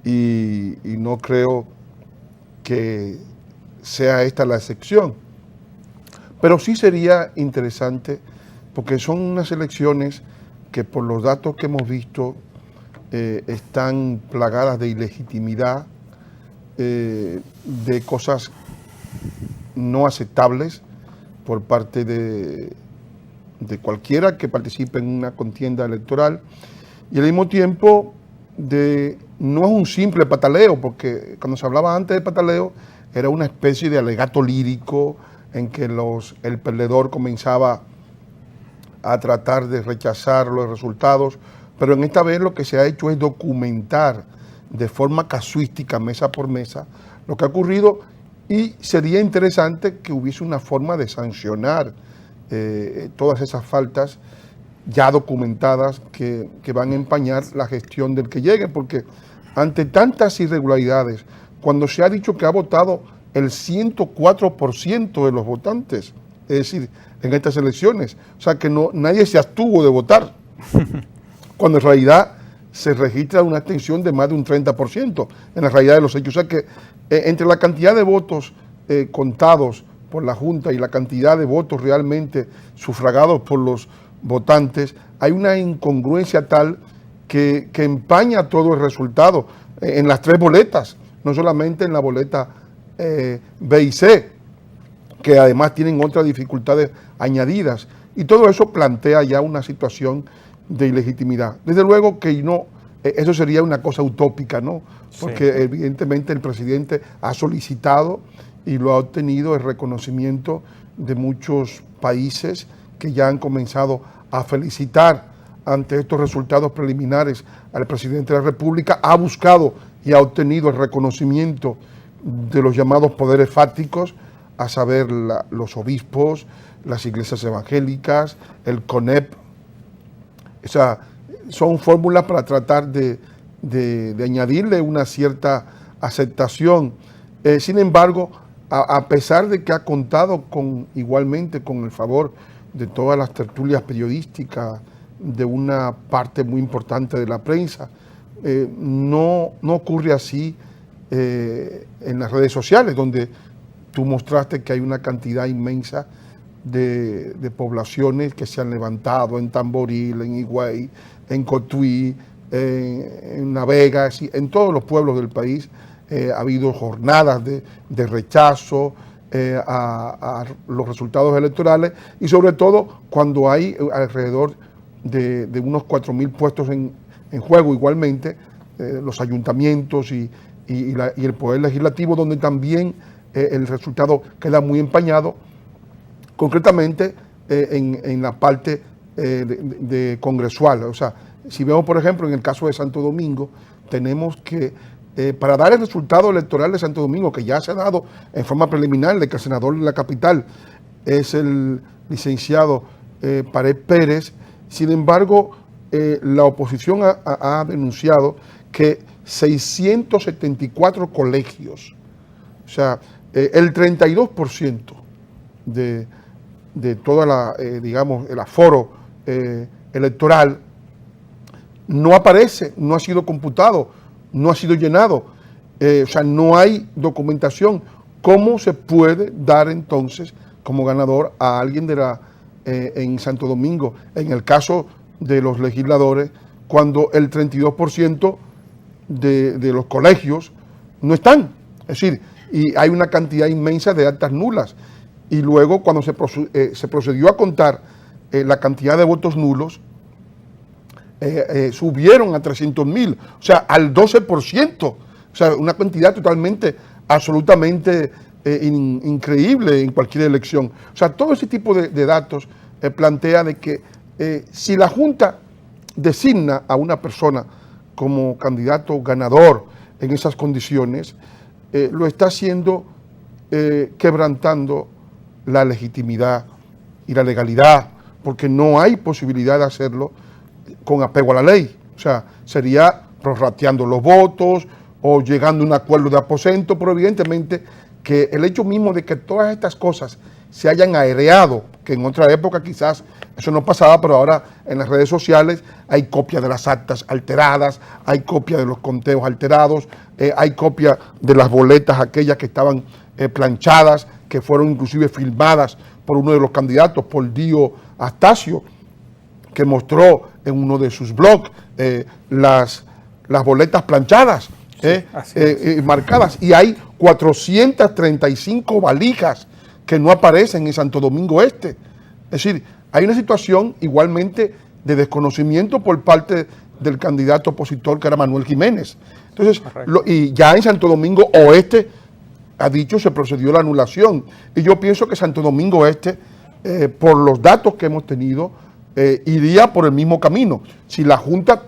y no creo que sea esta la excepción. Pero sí sería interesante porque son unas elecciones que por los datos que hemos visto están plagadas de ilegitimidad, de cosas no aceptables por parte de cualquiera que participe en una contienda electoral y al mismo tiempo de no es un simple pataleo, porque cuando se hablaba antes de pataleo era una especie de alegato lírico en que el perdedor comenzaba a tratar de rechazar los resultados, pero en esta vez lo que se ha hecho es documentar de forma casuística, mesa por mesa, lo que ha ocurrido, y sería interesante que hubiese una forma de sancionar todas esas faltas ya documentadas que van a empañar la gestión del que llegue, porque ante tantas irregularidades, cuando se ha dicho que ha votado el 104% de los votantes, es decir, en estas elecciones, o sea que nadie se abstuvo de votar, cuando en realidad se registra una abstención de más de un 30% en la realidad de los hechos. O sea que entre la cantidad de votos contados por la Junta y la cantidad de votos realmente sufragados por los votantes, hay una incongruencia tal que empaña todo el resultado en las tres boletas, no solamente en la boleta B y C, que además tienen otras dificultades añadidas, y todo eso plantea ya una situación de ilegitimidad. Desde luego que no, eso sería una cosa utópica, ¿no? Porque sí, evidentemente el presidente ha solicitado y lo ha obtenido el reconocimiento de muchos países que ya han comenzado a felicitar ante estos resultados preliminares al presidente de la República, ha buscado y ha obtenido el reconocimiento de los llamados poderes fácticos, a saber, los obispos, las iglesias evangélicas, el CONEP. O sea, son fórmulas para tratar de añadirle una cierta aceptación. Sin embargo, a pesar de que ha contado igualmente con el favor de todas las tertulias periodísticas, de una parte muy importante de la prensa, no ocurre así en las redes sociales, donde tú mostraste que hay una cantidad inmensa de poblaciones que se han levantado en Tamboril, en Higüey, en Cotuí, en La Vega, en todos los pueblos del país. Ha habido jornadas de rechazo a los resultados electorales, y sobre todo cuando hay alrededor de unos 4.000 puestos en juego, igualmente los ayuntamientos y el Poder Legislativo, donde también el resultado queda muy empañado, concretamente en la parte de congresual. O sea, si vemos, por ejemplo, en el caso de Santo Domingo, tenemos que, para dar el resultado electoral de Santo Domingo, que ya se ha dado en forma preliminar, de que el senador de la capital es el licenciado Pared Pérez, sin embargo, la oposición ha denunciado que 674 colegios, o sea, el 32% de toda digamos, el aforo electoral no aparece, no ha sido computado, no ha sido llenado, o sea, no hay documentación. ¿Cómo se puede dar entonces como ganador a alguien en Santo Domingo, en el caso de los legisladores, cuando el 32% de los colegios no están? Es decir, y hay una cantidad inmensa de actas nulas. Y luego, cuando se procedió a contar la cantidad de votos nulos, subieron a 300.000, o sea, al 12%. O sea, una cantidad totalmente, absolutamente increíble en cualquier elección. O sea, todo ese tipo de datos plantea de que si la Junta designa a una persona como candidato ganador en esas condiciones, lo está haciendo quebrantando la legitimidad y la legalidad, porque no hay posibilidad de hacerlo con apego a la ley. O sea, sería prorrateando los votos o llegando a un acuerdo de aposento, pero evidentemente que el hecho mismo de que todas estas cosas se hayan aireado, que en otra época quizás eso no pasaba, pero ahora en las redes sociales hay copias de las actas alteradas, hay copias de los conteos alterados, hay copias de las boletas aquellas que estaban planchadas, que fueron inclusive filmadas por uno de los candidatos, por Dio Astacio, que mostró en uno de sus blogs las boletas planchadas, marcadas, y hay 435 valijas que no aparecen en Santo Domingo Este. Es decir, hay una situación igualmente de desconocimiento por parte del candidato opositor, que era Manuel Jiménez. Entonces, y ya en Santo Domingo Oeste ha dicho, se procedió a la anulación. Y yo pienso que Santo Domingo Este, por los datos que hemos tenido, iría por el mismo camino. Si la Junta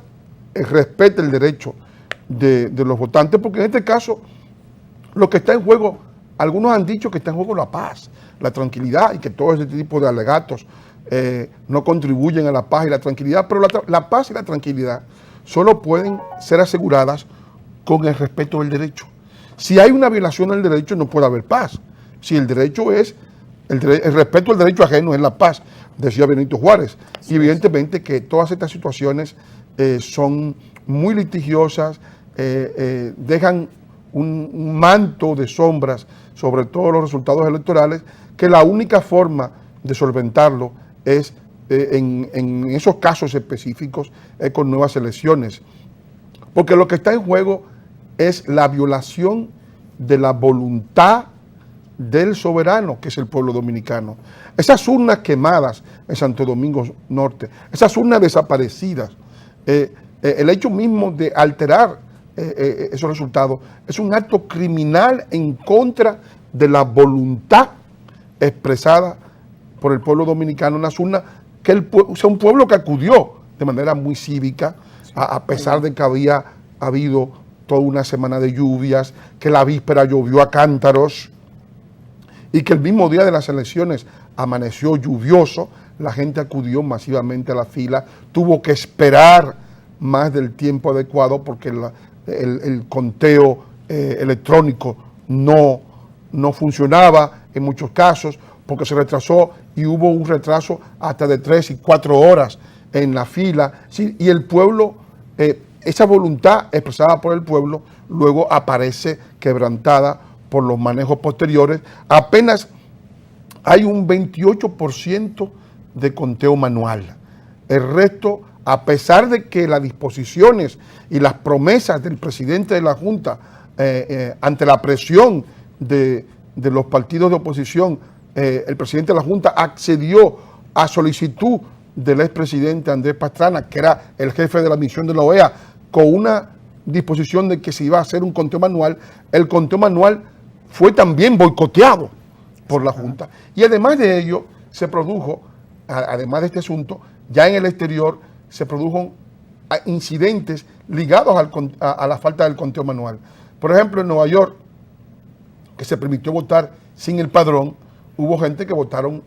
respeta el derecho de los votantes, porque en este caso lo que está en juego, algunos han dicho que está en juego la paz, la tranquilidad, y que todo ese tipo de alegatos no contribuyen a la paz y la tranquilidad, pero la paz y la tranquilidad solo pueden ser aseguradas con el respeto del derecho. Si hay una violación del derecho, no puede haber paz. Si el derecho es, el respeto al derecho ajeno es la paz, decía Benito Juárez. Y evidentemente que todas estas situaciones son muy litigiosas, dejan un manto de sombras sobre todos los resultados electorales, que la única forma de solventarlo es, en esos casos específicos, con nuevas elecciones. Porque lo que está en juego es la violación de la voluntad del soberano, que es el pueblo dominicano. Esas urnas quemadas en Santo Domingo Norte, esas urnas desaparecidas, el hecho mismo de alterar esos resultados es un acto criminal en contra de la voluntad expresada por el pueblo dominicano en las urnas, que un pueblo que acudió de manera muy cívica, a pesar de que había habido toda una semana de lluvias, que la víspera llovió a cántaros y que el mismo día de las elecciones amaneció lluvioso. La gente acudió masivamente a la fila, tuvo que esperar más del tiempo adecuado porque el conteo electrónico no funcionaba en muchos casos, porque se retrasó y hubo un retraso hasta de 3 y 4 horas en la fila. Sí, y el pueblo, esa voluntad expresada por el pueblo, luego aparece quebrantada por los manejos posteriores. Apenas hay un 28% de conteo manual. El resto, a pesar de que las disposiciones y las promesas del presidente de la Junta, ante la presión de los partidos de oposición, el presidente de la Junta accedió a solicitud del expresidente Andrés Pastrana, que era el jefe de la misión de la OEA, con una disposición de que se iba a hacer un conteo manual. El conteo manual fue también boicoteado por la Junta. Y además de ello, se produjo, además de este asunto, ya en el exterior, se produjo incidentes ligados a la falta del conteo manual. Por ejemplo, en Nueva York, que se permitió votar sin el padrón, hubo gente que votaron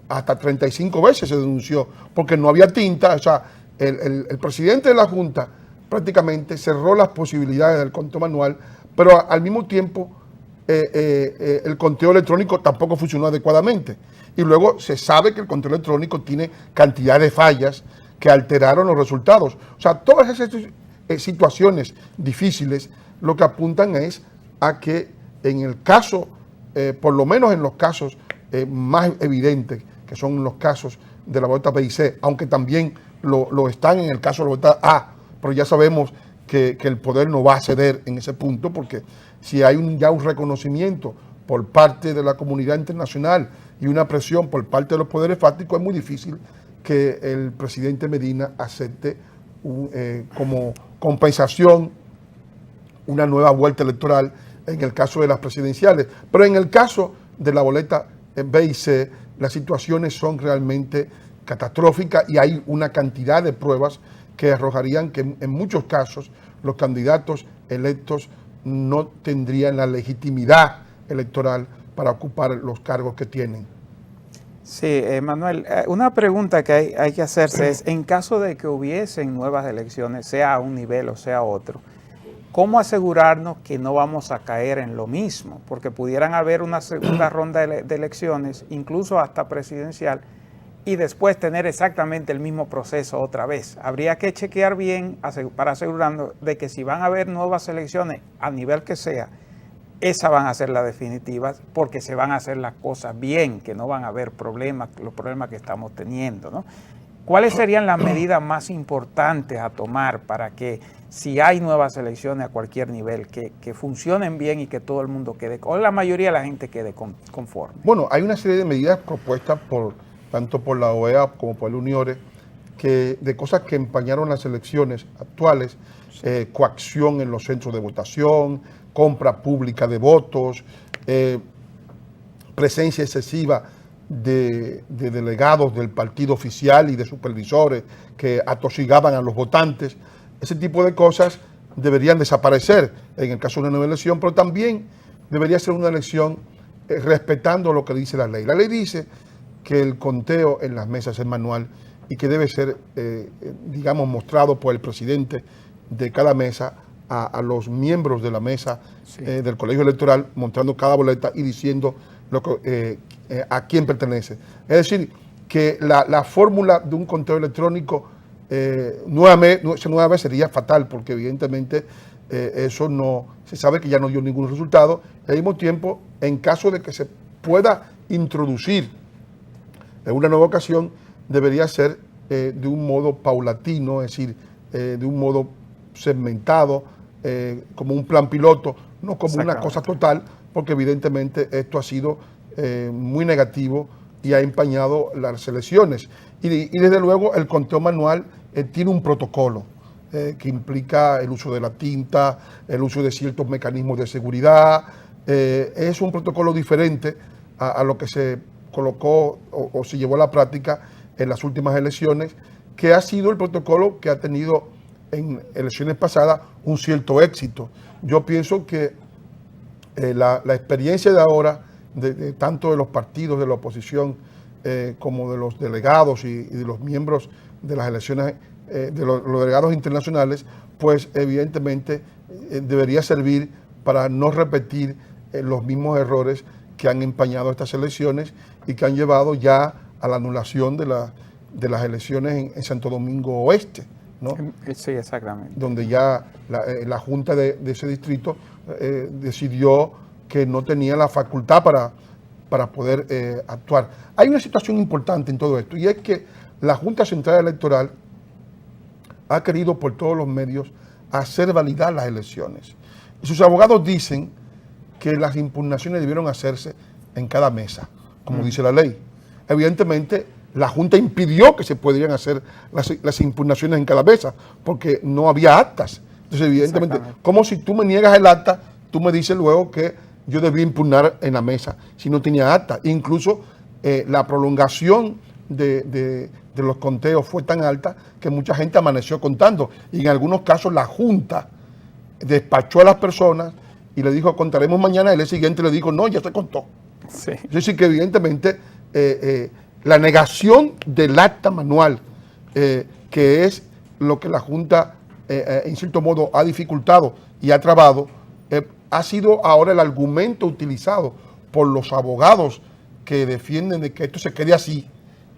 hasta 35 veces, se denunció, porque no había tinta. O sea, el presidente de la Junta prácticamente cerró las posibilidades del conteo manual, pero al mismo tiempo el conteo electrónico tampoco funcionó adecuadamente. Y luego se sabe que el conteo electrónico tiene cantidad de fallas que alteraron los resultados. O sea, todas esas situaciones difíciles lo que apuntan es a que en el caso, por lo menos en los casos más evidentes, que son los casos de la boleta B y C, aunque también lo están en el caso de la boleta A, pero ya sabemos que el poder no va a ceder en ese punto, porque si hay ya un reconocimiento por parte de la comunidad internacional y una presión por parte de los poderes fácticos, es muy difícil que el presidente Medina acepte como compensación una nueva vuelta electoral en el caso de las presidenciales. Pero en el caso de la boleta B y C, las situaciones son realmente catastróficas y hay una cantidad de pruebas que arrojarían que en muchos casos los candidatos electos no tendrían la legitimidad electoral para ocupar los cargos que tienen. Sí, Manuel, una pregunta que hay que hacerse es, en caso de que hubiesen nuevas elecciones, sea a un nivel o sea a otro, ¿cómo asegurarnos que no vamos a caer en lo mismo? Porque pudieran haber una segunda ronda de elecciones, incluso hasta presidencial, y después tener exactamente el mismo proceso otra vez. Habría que chequear bien para asegurarnos de que si van a haber nuevas elecciones, a nivel que sea, esas van a ser las definitivas, porque se van a hacer las cosas bien, que no van a haber problemas, los problemas que estamos teniendo, ¿no? ¿Cuáles serían las medidas más importantes a tomar para que, si hay nuevas elecciones a cualquier nivel, que funcionen bien y que todo el mundo quede, o la mayoría de la gente quede conforme? Bueno, hay una serie de medidas propuestas tanto por la OEA como por el UNIORE, de cosas que empañaron las elecciones actuales, coacción en los centros de votación, compra pública de votos, presencia excesiva de delegados del partido oficial y de supervisores que atosigaban a los votantes. Ese tipo de cosas deberían desaparecer en el caso de una nueva elección, pero también debería ser una elección respetando lo que dice la ley. La ley dice que el conteo en las mesas es manual y que debe ser, digamos, mostrado por el presidente de cada mesa a los miembros de la mesa del colegio electoral, mostrando cada boleta y diciendo a quién pertenece. Es decir, que la fórmula de un conteo electrónico nueva vez sería fatal, porque evidentemente eso no, se sabe que ya no dio ningún resultado. Al mismo tiempo, en caso de que se pueda introducir en una nueva ocasión, debería ser de un modo paulatino, es decir, de un modo segmentado, como un plan piloto, no como una cosa total, porque evidentemente esto ha sido muy negativo y ha empañado las elecciones. Y desde luego el conteo manual tiene un protocolo que implica el uso de la tinta, el uso de ciertos mecanismos de seguridad. Es un protocolo diferente a lo que se colocó o se llevó a la práctica en las últimas elecciones, que ha sido el protocolo que ha tenido en elecciones pasadas un cierto éxito. Yo pienso que la experiencia de ahora, tanto de los partidos de la oposición como de los delegados y de los miembros de las elecciones, de los delegados internacionales, pues evidentemente debería servir para no repetir los mismos errores que han empañado estas elecciones y que han llevado ya a la anulación de las elecciones en Santo Domingo Oeste, ¿no? Sí, exactamente. Donde ya la Junta de ese distrito decidió que no tenía la facultad para poder actuar. Hay una situación importante en todo esto, y es que la Junta Central Electoral ha querido por todos los medios hacer validar las elecciones. Y sus abogados dicen que las impugnaciones debieron hacerse en cada mesa, como dice la ley. Evidentemente, la Junta impidió que se pudieran hacer las impugnaciones en cada mesa, porque no había actas. Entonces, evidentemente, como si tú me niegas el acta, tú me dices luego que yo debía impugnar en la mesa, si no tenía acta. Incluso la prolongación de los conteos fue tan alta que mucha gente amaneció contando. Y en algunos casos la Junta despachó a las personas y le dijo, contaremos mañana, y el día siguiente le dijo, no, ya se contó. Sí. Es decir, que evidentemente la negación del acta manual, que es lo que la Junta en cierto modo ha dificultado y ha trabado, ha sido ahora el argumento utilizado por los abogados que defienden de que esto se quede así,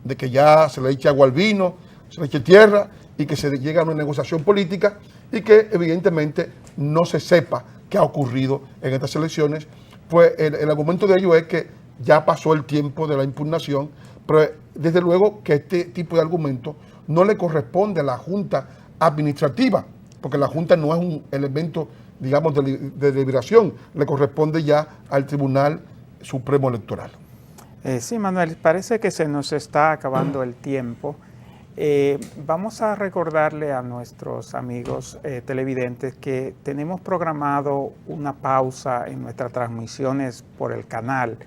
de que ya se le eche agua al vino, se le eche tierra y que se llegue a una negociación política y que evidentemente no se sepa qué ha ocurrido en estas elecciones. Pues el argumento de ello es que ya pasó el tiempo de la impugnación, pero desde luego que este tipo de argumento no le corresponde a la Junta Administrativa, porque la Junta no es un elemento, digamos, de deliberación, le corresponde ya al Tribunal Supremo Electoral. Sí, Manuel, parece que se nos está acabando el tiempo. Vamos a recordarle a nuestros amigos televidentes que tenemos programado una pausa en nuestras transmisiones por el canal.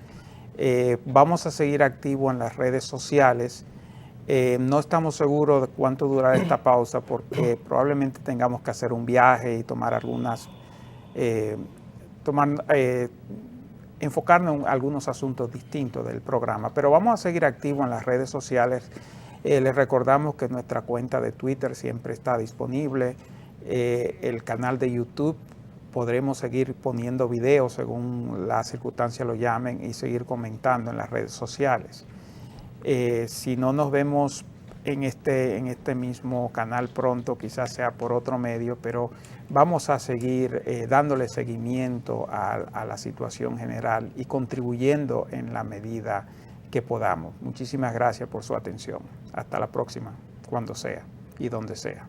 Vamos a seguir activos en las redes sociales. No estamos seguros de cuánto durará esta pausa porque probablemente tengamos que hacer un viaje y tomar enfocarnos en algunos asuntos distintos del programa, pero vamos a seguir activos en las redes sociales. Les recordamos que nuestra cuenta de Twitter siempre está disponible, el canal de YouTube, podremos seguir poniendo videos según las circunstancias lo llamen y seguir comentando en las redes sociales. Si no nos vemos en este mismo canal pronto, quizás sea por otro medio, pero vamos a seguir dándole seguimiento a la situación general y contribuyendo en la medida que podamos. Muchísimas gracias por su atención. Hasta la próxima, cuando sea y donde sea.